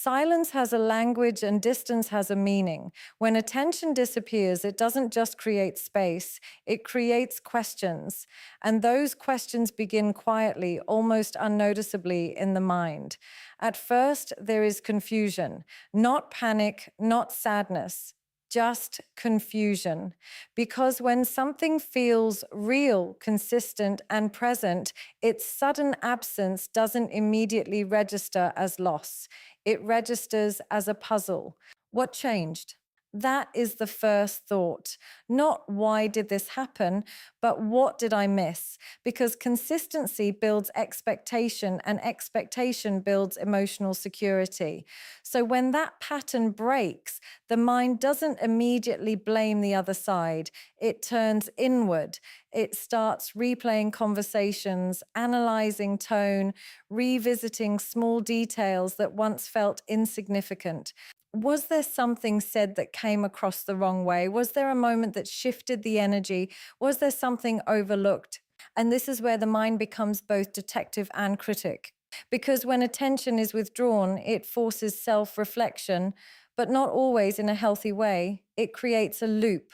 Silence has a language and distance has a meaning. When attention disappears, it doesn't just create space, it creates questions. And those questions begin quietly, almost unnoticeably in the mind. At first, there is confusion, not panic, not sadness. Just confusion. Because when something feels real, consistent, and present, its sudden absence doesn't immediately register as loss. It registers as a puzzle. What changed? That is the first thought. Not why did this happen, but what did I miss? Because consistency builds expectation, and expectation builds emotional security. So when that pattern breaks, the mind doesn't immediately blame the other side. It turns inward. It starts replaying conversations, analyzing tone, revisiting small details that once felt insignificant. Was there something said that came across the wrong way? Was there a moment that shifted the energy? Was there something overlooked? And this is where the mind becomes both detective and critic. Because when attention is withdrawn, it forces self-reflection, but not always in a healthy way. It creates a loop,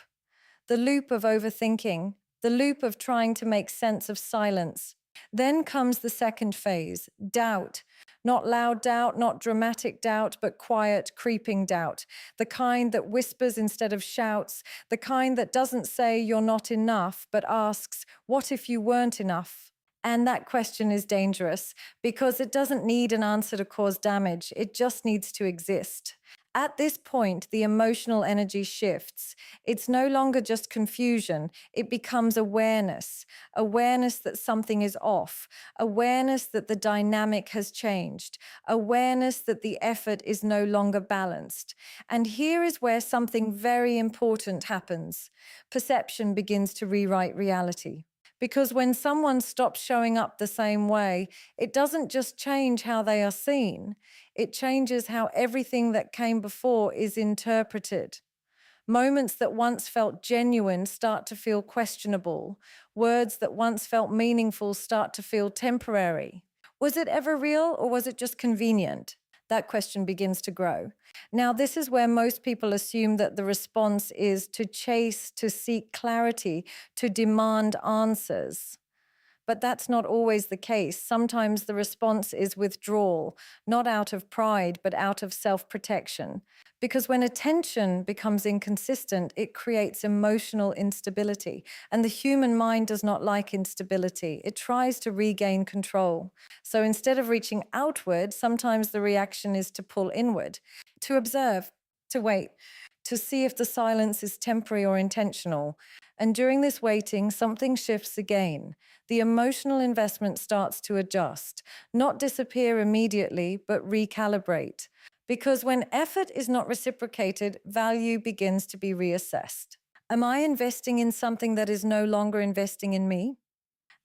the loop of overthinking, the loop of trying to make sense of silence. Then comes the second phase, doubt. Not loud doubt, not dramatic doubt, but quiet, creeping doubt. The kind that whispers instead of shouts, the kind that doesn't say you're not enough, but asks, what if you weren't enough? And that question is dangerous because it doesn't need an answer to cause damage. It just needs to exist. At this point, the emotional energy shifts. It's no longer just confusion. It becomes awareness, awareness that something is off, awareness that the dynamic has changed, awareness that the effort is no longer balanced. And here is where something very important happens. Perception begins to rewrite reality. Because when someone stops showing up the same way, it doesn't just change how they are seen, it changes how everything that came before is interpreted. Moments that once felt genuine start to feel questionable. Words that once felt meaningful start to feel temporary. Was it ever real or was it just convenient? That question begins to grow. Now, this is where most people assume that the response is to chase, to seek clarity, to demand answers. But that's not always the case. Sometimes the response is withdrawal, not out of pride, but out of self-protection. Because when attention becomes inconsistent, it creates emotional instability. And the human mind does not like instability. It tries to regain control. So instead of reaching outward, sometimes the reaction is to pull inward, to observe, to wait, to see if the silence is temporary or intentional. And during this waiting, something shifts again. The emotional investment starts to adjust, not disappear immediately, but recalibrate. Because when effort is not reciprocated, value begins to be reassessed. Am I investing in something that is no longer investing in me?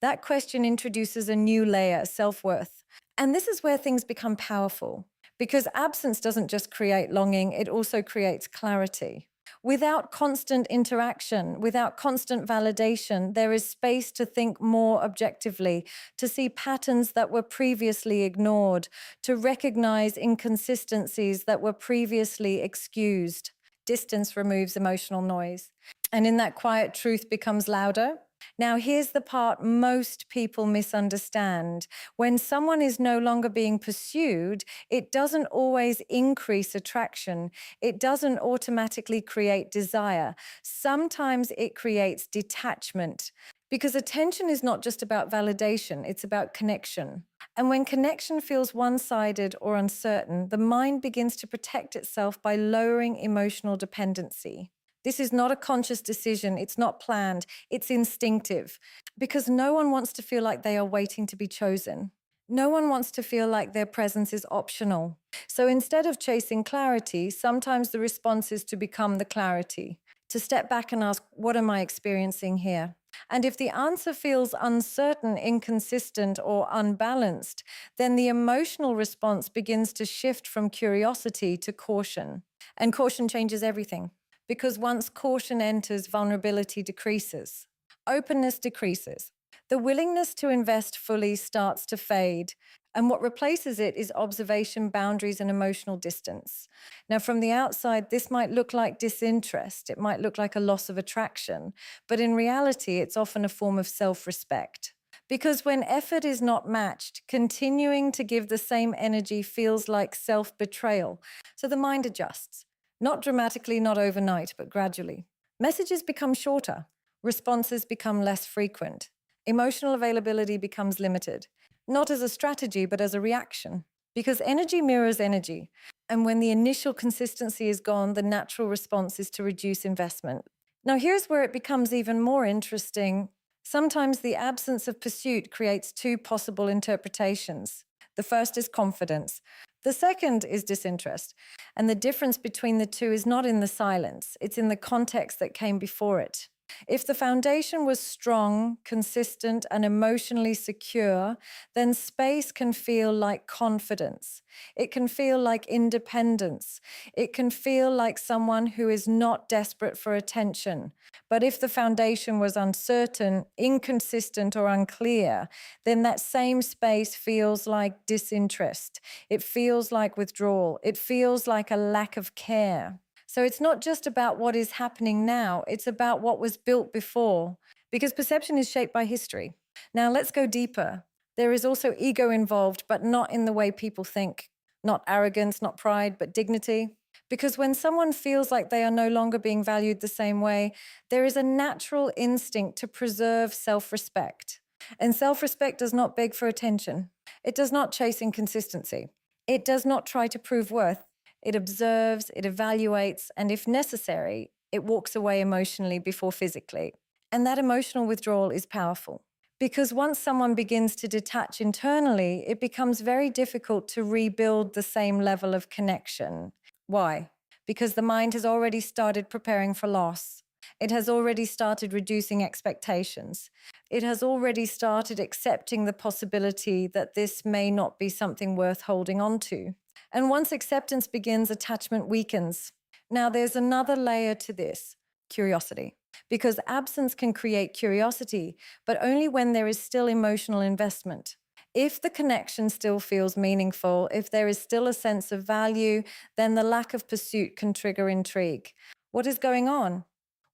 That question introduces a new layer, self-worth. And this is where things become powerful. Because absence doesn't just create longing, it also creates clarity. Without constant interaction, without constant validation, there is space to think more objectively, to see patterns that were previously ignored, to recognize inconsistencies that were previously excused. Distance removes emotional noise. And in that quiet, truth becomes louder. Now, here's the part most people misunderstand. When someone is no longer being pursued, it doesn't always increase attraction. It doesn't automatically create desire. Sometimes it creates detachment. Because attention is not just about validation, it's about connection. And when connection feels one-sided or uncertain, the mind begins to protect itself by lowering emotional dependency. This is not a conscious decision. It's not planned. It's instinctive because no one wants to feel like they are waiting to be chosen. No one wants to feel like their presence is optional. So instead of chasing clarity, sometimes the response is to become the clarity, to step back and ask, what am I experiencing here? And if the answer feels uncertain, inconsistent, or unbalanced, then the emotional response begins to shift from curiosity to caution. And caution changes everything. Because once caution enters, vulnerability decreases. Openness decreases. The willingness to invest fully starts to fade. And what replaces it is observation, boundaries, and emotional distance. Now, from the outside, this might look like disinterest. It might look like a loss of attraction. But in reality, it's often a form of self-respect. Because when effort is not matched, continuing to give the same energy feels like self-betrayal. So the mind adjusts. Not dramatically, not overnight, but gradually. Messages become shorter. Responses become less frequent. Emotional availability becomes limited. Not as a strategy, but as a reaction. Because energy mirrors energy. And when the initial consistency is gone, the natural response is to reduce investment. Now, here's where it becomes even more interesting. Sometimes the absence of pursuit creates two possible interpretations. The first is confidence. The second is disinterest. And the difference between the two is not in the silence, it's in the context that came before it. If the foundation was strong, consistent, and emotionally secure, then space can feel like confidence. It can feel like independence. It can feel like someone who is not desperate for attention. But if the foundation was uncertain, inconsistent, or unclear, then that same space feels like disinterest. It feels like withdrawal. It feels like a lack of care. So it's not just about what is happening now, it's about what was built before, because perception is shaped by history. Now let's go deeper. There is also ego involved, but not in the way people think. Not arrogance, not pride, but dignity. Because when someone feels like they are no longer being valued the same way, there is a natural instinct to preserve self-respect. And self-respect does not beg for attention. It does not chase inconsistency. It does not try to prove worth. It observes, it evaluates, and if necessary, it walks away emotionally before physically. And that emotional withdrawal is powerful. Because once someone begins to detach internally, it becomes very difficult to rebuild the same level of connection. Why? Because the mind has already started preparing for loss. It has already started reducing expectations. It has already started accepting the possibility that this may not be something worth holding on to. And once acceptance begins, attachment weakens. Now, there's another layer to this: curiosity. Because absence can create curiosity, but only when there is still emotional investment. If the connection still feels meaningful, if there is still a sense of value, then the lack of pursuit can trigger intrigue. What is going on?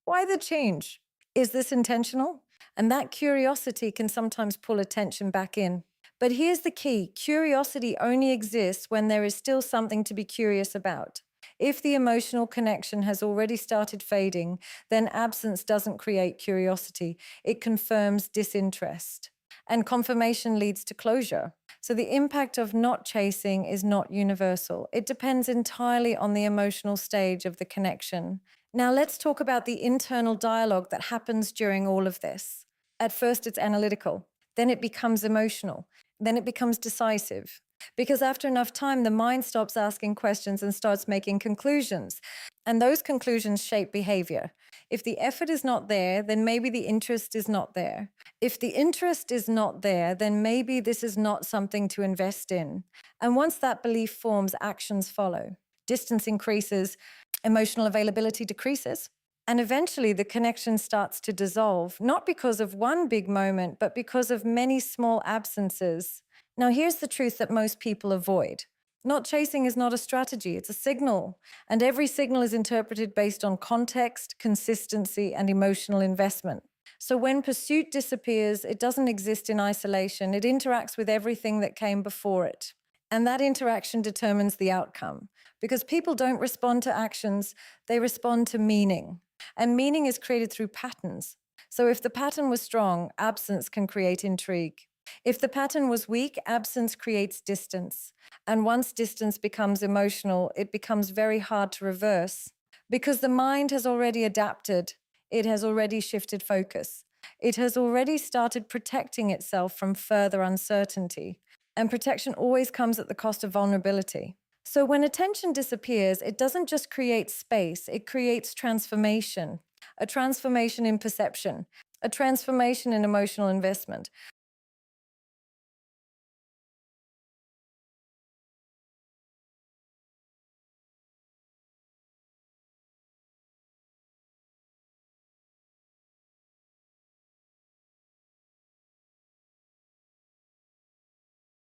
Why the change? Is this intentional? And that curiosity can sometimes pull attention back in. But here's the key: curiosity only exists when there is still something to be curious about. If the emotional connection has already started fading, then absence doesn't create curiosity. It confirms disinterest. And confirmation leads to closure. So the impact of not chasing is not universal. It depends entirely on the emotional stage of the connection. Now let's talk about the internal dialogue that happens during all of this. At first, it's analytical. Then it becomes emotional. Then it becomes decisive. Because after enough time, the mind stops asking questions and starts making conclusions. And those conclusions shape behavior. If the effort is not there, then maybe the interest is not there. If the interest is not there, then maybe this is not something to invest in. And once that belief forms, actions follow. Distance increases, emotional availability decreases. And eventually the connection starts to dissolve, not because of one big moment, but because of many small absences. Now, here's the truth that most people avoid. Not chasing is not a strategy, it's a signal. And every signal is interpreted based on context, consistency, and emotional investment. So when pursuit disappears, it doesn't exist in isolation. It interacts with everything that came before it. And that interaction determines the outcome. Because people don't respond to actions, they respond to meaning. And meaning is created through patterns. So if the pattern was strong, absence can create intrigue. If the pattern was weak, absence creates distance. And once distance becomes emotional, it becomes very hard to reverse. Because the mind has already adapted. It has already shifted focus. It has already started protecting itself from further uncertainty. And protection always comes at the cost of vulnerability. So when attention disappears, it doesn't just create space, it creates transformation. A transformation in perception, a transformation in emotional investment,